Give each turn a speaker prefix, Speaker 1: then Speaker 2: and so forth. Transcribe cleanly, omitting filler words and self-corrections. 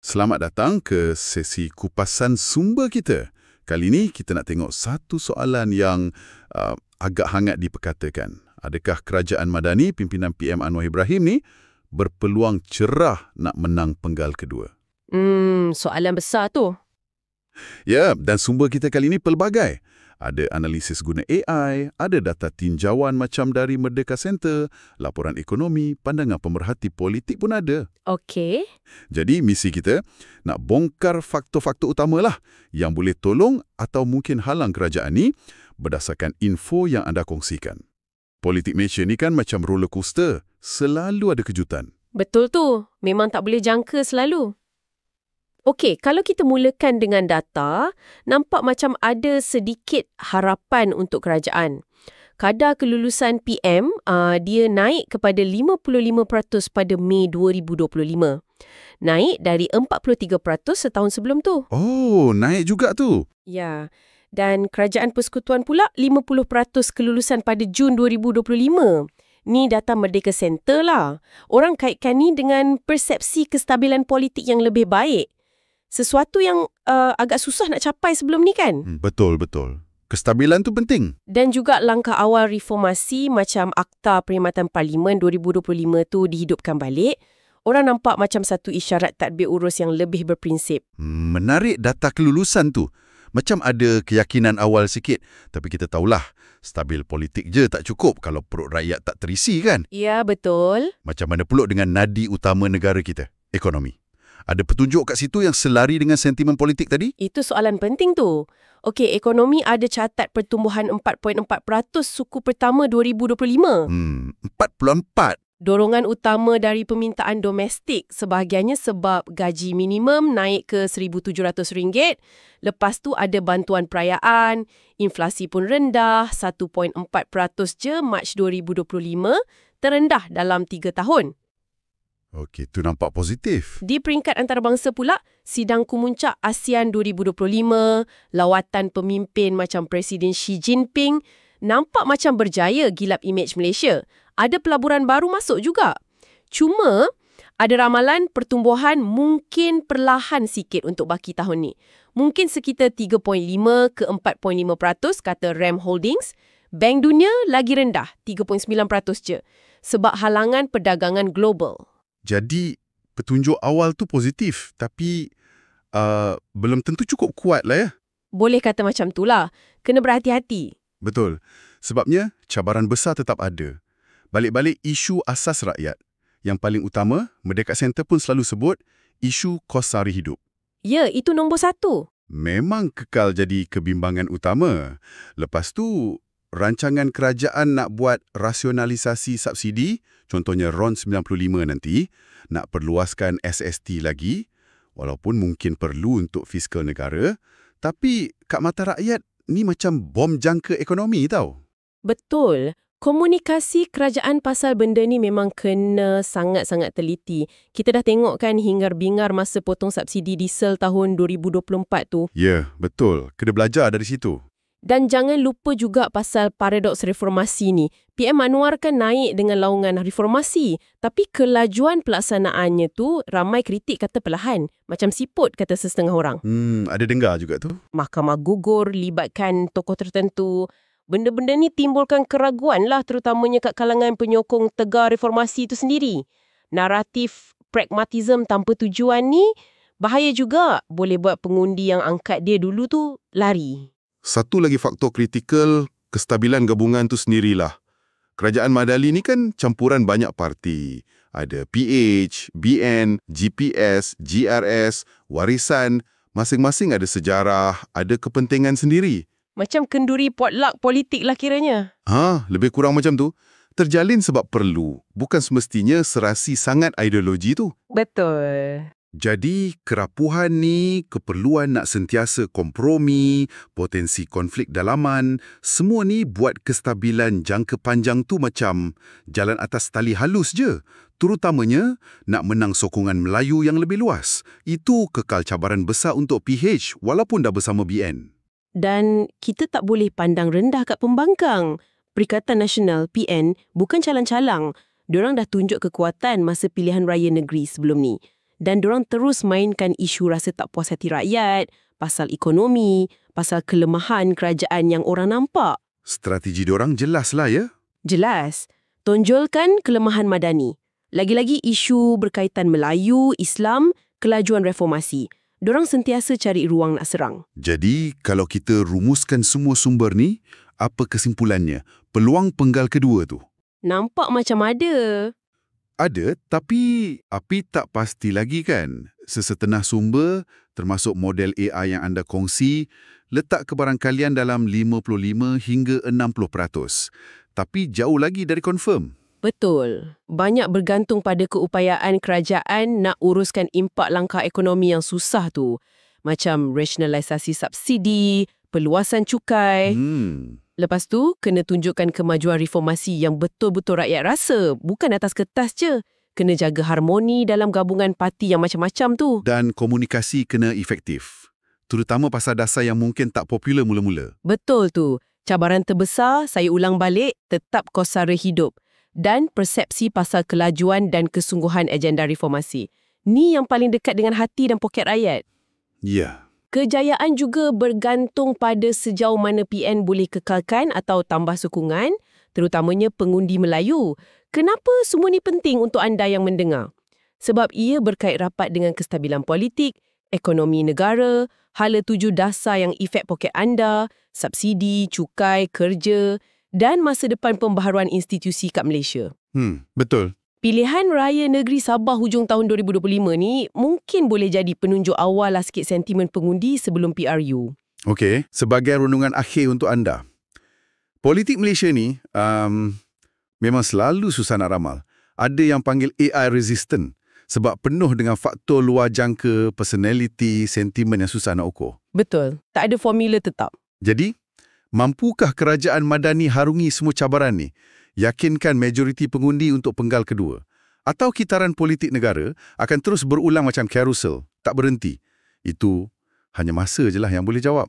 Speaker 1: Selamat datang ke sesi kupasan sumber kita. Kali ini kita nak tengok satu soalan yang agak hangat diperkatakan. Adakah kerajaan Madani pimpinan PM Anwar Ibrahim ni berpeluang cerah nak menang penggal kedua?
Speaker 2: Soalan besar tu.
Speaker 1: Ya, dan sumber kita kali ini pelbagai. Ada analisis guna AI, ada data tinjauan macam dari Merdeka Center, laporan ekonomi, pandangan pemerhati politik pun ada.
Speaker 2: Okey.
Speaker 1: Jadi misi kita nak bongkar faktor-faktor utamalah yang boleh tolong atau mungkin halang kerajaan ni berdasarkan info yang anda kongsikan. Politik Malaysia ni kan macam roller coaster, selalu ada kejutan.
Speaker 2: Betul tu. Memang tak boleh jangka selalu. Okey, kalau kita mulakan dengan data, nampak macam ada sedikit harapan untuk kerajaan. Kadar kelulusan PM, dia naik kepada 55% pada Mei 2025. Naik dari 43% setahun sebelum tu.
Speaker 1: Oh, naik juga tu.
Speaker 2: Ya, dan Kerajaan Persekutuan pula 50% kelulusan pada Jun 2025. Ni data Merdeka Center lah. Orang kaitkan ni dengan persepsi kestabilan politik yang lebih baik. Sesuatu yang agak susah nak capai sebelum ni kan?
Speaker 1: Betul. Kestabilan tu penting.
Speaker 2: Dan juga langkah awal reformasi macam Akta Perkhidmatan Parlimen 2025 tu dihidupkan balik. Orang nampak macam satu isyarat tadbir urus yang lebih berprinsip.
Speaker 1: Menarik data kelulusan tu. Macam ada keyakinan awal sikit. Tapi kita tahulah, stabil politik je tak cukup kalau perut rakyat tak terisi kan?
Speaker 2: Ya, betul.
Speaker 1: Macam mana pulak dengan nadi utama negara kita, ekonomi? Ada petunjuk kat situ yang selari dengan sentimen politik tadi?
Speaker 2: Itu soalan penting tu. Okey, ekonomi ada catat pertumbuhan 4.4% suku pertama 2025.
Speaker 1: 44.
Speaker 2: Dorongan utama dari permintaan domestik sebahagiannya sebab gaji minimum naik ke RM1,700. Lepas tu ada bantuan perayaan, inflasi pun rendah, 1.4% je Mac 2025, terendah dalam 3 tahun.
Speaker 1: Okey, tu nampak positif.
Speaker 2: Di peringkat antarabangsa pula, sidang Kemuncak ASEAN 2025, lawatan pemimpin macam Presiden Xi Jinping, nampak macam berjaya gilap imej Malaysia. Ada pelaburan baru masuk juga. Cuma, ada ramalan pertumbuhan mungkin perlahan sikit untuk baki tahun ni. Mungkin sekitar 3.5 ke 4.5% kata RAM Holdings. Bank Dunia lagi rendah, 3.9% je. Sebab halangan perdagangan global.
Speaker 1: Jadi, petunjuk awal tu positif, tapi belum tentu cukup kuat lah ya.
Speaker 2: Boleh kata macam tu lah. Kena berhati-hati.
Speaker 1: Betul. Sebabnya, cabaran besar tetap ada. Balik-balik isu asas rakyat. Yang paling utama, Merdeka Center pun selalu sebut, isu kos sari hidup.
Speaker 2: Ya, itu nombor 1.
Speaker 1: Memang kekal jadi kebimbangan utama. Lepas tu, rancangan kerajaan nak buat rasionalisasi subsidi, contohnya RON 95 nanti, nak perluaskan SST lagi, walaupun mungkin perlu untuk fiskal negara, tapi kat mata rakyat, ni macam bom jangka ekonomi tau.
Speaker 2: Betul. Komunikasi kerajaan pasal benda ni memang kena sangat-sangat teliti. Kita dah tengok kan hingar-bingar masa potong subsidi diesel tahun 2024 tu.
Speaker 1: Ya, betul. Kena belajar dari situ.
Speaker 2: Dan jangan lupa juga pasal paradoks reformasi ni. PM Anwar kan naik dengan laungan reformasi. Tapi kelajuan pelaksanaannya tu ramai kritik kata perlahan. Macam siput kata sesetengah orang.
Speaker 1: Ada dengar juga tu.
Speaker 2: Mahkamah gugur, libatkan tokoh tertentu. Benda-benda ni timbulkan keraguan lah terutamanya kat kalangan penyokong tegar reformasi itu sendiri. Naratif pragmatism tanpa tujuan ni bahaya juga. Boleh buat pengundi yang angkat dia dulu tu lari.
Speaker 3: Satu lagi faktor kritikal, kestabilan gabungan tu sendirilah. Kerajaan Madani ni kan campuran banyak parti. Ada PH, BN, GPS, GRS, warisan. Masing-masing ada sejarah, ada kepentingan sendiri.
Speaker 2: Macam kenduri potluck politik lah kiranya.
Speaker 3: Lebih kurang macam tu. Terjalin sebab perlu. Bukan semestinya serasi sangat ideologi tu.
Speaker 2: Betul.
Speaker 1: Jadi, kerapuhan ni, keperluan nak sentiasa kompromi, potensi konflik dalaman, semua ni buat kestabilan jangka panjang tu macam jalan atas tali halus je. Terutamanya, nak menang sokongan Melayu yang lebih luas. Itu kekal cabaran besar untuk PH walaupun dah bersama BN.
Speaker 2: Dan kita tak boleh pandang rendah kat pembangkang. Perikatan Nasional, PN, bukan calang-calang. Diorang dah tunjuk kekuatan masa pilihan raya negeri sebelum ni. Dan diorang terus mainkan isu rasa tak puas hati rakyat, pasal ekonomi, pasal kelemahan kerajaan yang orang nampak.
Speaker 1: Strategi diorang jelas lah ya.
Speaker 2: Jelas, tonjolkan kelemahan Madani. Lagi-lagi isu berkaitan Melayu, Islam, kelajuan reformasi. Diorang sentiasa cari ruang nak serang.
Speaker 1: Jadi, kalau kita rumuskan semua sumber ni, apa kesimpulannya? Peluang penggal kedua tu?
Speaker 2: Nampak macam ada.
Speaker 1: Ada, tapi api tak pasti lagi kan? Sesetengah sumber, termasuk model AI yang anda kongsi, letak kebarangkalian dalam 55 hingga 60%. Tapi jauh lagi dari confirm.
Speaker 2: Betul. Banyak bergantung pada keupayaan kerajaan nak uruskan impak langkah ekonomi yang susah tu. Macam rasionalisasi subsidi, peluasan cukai. Lepas tu, kena tunjukkan kemajuan reformasi yang betul-betul rakyat rasa. Bukan atas kertas je. Kena jaga harmoni dalam gabungan parti yang macam-macam tu.
Speaker 1: Dan komunikasi kena efektif. Terutama pasal dasar yang mungkin tak popular mula-mula.
Speaker 2: Betul tu. Cabaran terbesar, saya ulang balik, tetap kos sara hidup. Dan persepsi pasal kelajuan dan kesungguhan agenda reformasi. Ni yang paling dekat dengan hati dan poket rakyat.
Speaker 1: Ya.
Speaker 2: Kejayaan juga bergantung pada sejauh mana PN boleh kekalkan atau tambah sokongan, terutamanya pengundi Melayu. Kenapa semua ni penting untuk anda yang mendengar? Sebab ia berkait rapat dengan kestabilan politik, ekonomi negara, hala tuju dasar yang efek poket anda, subsidi, cukai, kerja dan masa depan pembaharuan institusi kat Malaysia.
Speaker 1: Betul.
Speaker 2: Pilihan Raya Negeri Sabah hujung tahun 2025 ni mungkin boleh jadi penunjuk awal lah sikit sentimen pengundi sebelum PRU.
Speaker 1: Okey, sebagai renungan akhir untuk anda. Politik Malaysia ni memang selalu susah nak ramal. Ada yang panggil AI resistant sebab penuh dengan faktor luar jangka, personality, sentimen yang susah nak ukur.
Speaker 2: Betul, tak ada formula tetap.
Speaker 1: Jadi, mampukah kerajaan Madani harungi semua cabaran ni? Yakinkan majoriti pengundi untuk penggal kedua? Atau kitaran politik negara akan terus berulang macam carousel, tak berhenti? Itu hanya masa je lah yang boleh jawab.